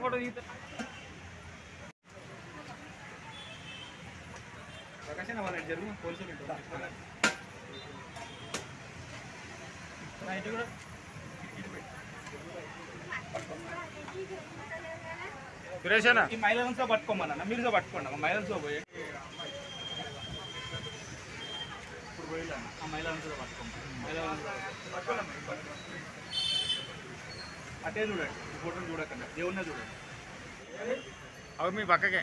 Photo ప్రకాశం వాళ్ళ జరుగు పోలీసులు సురేష్ ఈ మైలన్స్లో పట్టుకోమన్నా మీరు పట్టుకోండి మైలన్స్లో పోయి ఇప్పుడు పోయినా ఆ మైలన్స్లో పట్టుకోండి అటే చూడండి ఈ ఫోటోని చూడకండి దేవుడినే చూడండి అవి మీ పక్కకే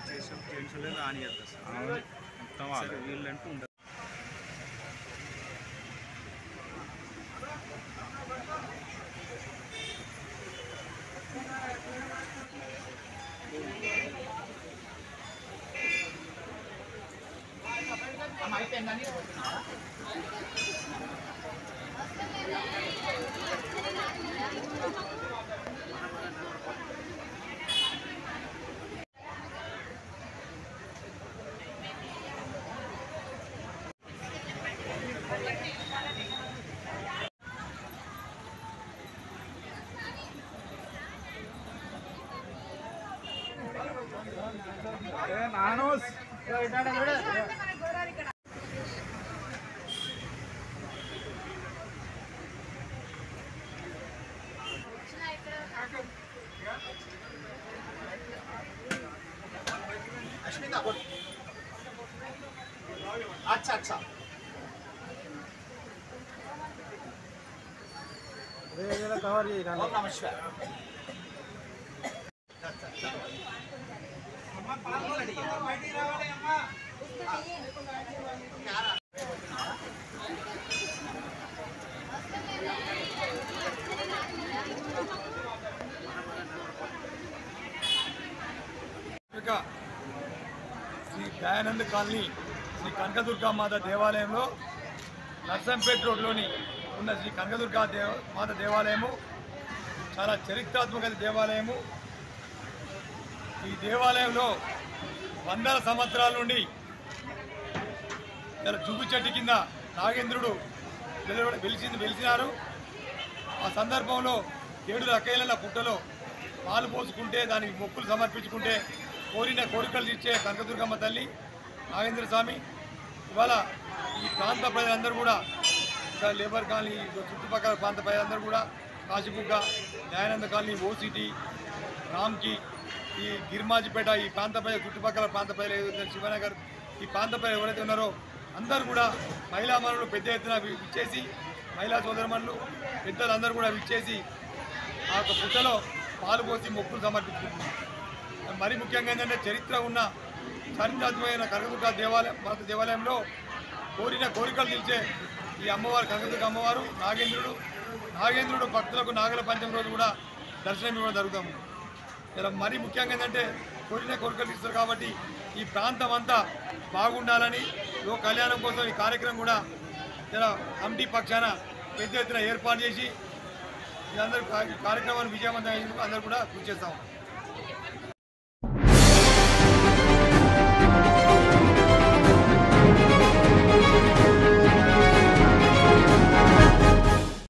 జెంట్స్లో రాని మొత్తం వీళ్ళంటూ ఉండదు నానోస్ अच्छा अच्छा कवर नमस्कार శ్రీ దయానంద్ కాలనీ శ్రీ కనకదుర్గా మాత దేవాలయంలో నర్సంపేట రోడ్లోని ఉన్న శ్రీ కనకదుర్గా మాత దేవాలయము చాలా చరిత్రాత్మక దేవాలయము. ఈ దేవాలయంలో వందల సంవత్సరాల నుండి జుగ్గు చెట్టు కింద నాగేంద్రుడు వెలిసినారు. ఆ సందర్భంలో 7 రకాల పుట్టలో పాలు పోసుకుంటే దానికి మొక్కులు సమర్పించుకుంటే కోరిన కోరికలు తీర్చే కనకదుర్గమ్మ తల్లి నాగేంద్ర స్వామి. ఇవాళ ఈ ప్రాంత ప్రజలందరూ కూడా లేబర్ కాలనీ చుట్టుపక్కల ప్రాంత ప్రజలందరూ కూడా కాశీబుగ్గ, దయానంద కాలనీ, ఓసిటీ, రామ్కి, ఈ గిర్మాజిపేట ఈ ప్రాంత ప్రజలు చుట్టుపక్కల ప్రాంత ప్రజలు శివనగర్ ఈ ప్రాంత ప్రజలు ఎవరైతే ఉన్నారో అందరూ కూడా మహిళా మనులు పెద్ద ఎత్తున విచ్చేసి మహిళా సోదరమణులు పెద్దలందరూ కూడా విచ్చేసి ఆ యొక్క పుట్టలో పాలు పోసి మొక్కులు సమర్పించుకుంటున్నారు. మరి ముఖ్యంగా ఏంటంటే చరిత్ర ఉన్న చారిత్రాత్మకమైన కనకదుర్గ దేవాలయంలో కోరిన కోరికలు తీర్చే ఈ అమ్మవారు కనకదుర్గ అమ్మవారు నాగేంద్రుడు భక్తులకు నాగల పంచమి రోజు కూడా దర్శనం ఇవ్వడం జరుగుతాము. ఇలా మరీ ముఖ్యంగా ఏంటంటే కోరిన కోరికలు తీస్తారు కాబట్టి ఈ ప్రాంతం అంతా బాగుండాలని లోక కళ్యాణం కోసం ఈ కార్యక్రమం కూడా ఇలా కమిటీ పక్షాన పెద్ద ఎత్తున ఏర్పాటు చేసి అందరూ కార్యక్రమాన్ని విజయవంతం అందరూ కూడా కృషి చేస్తాము.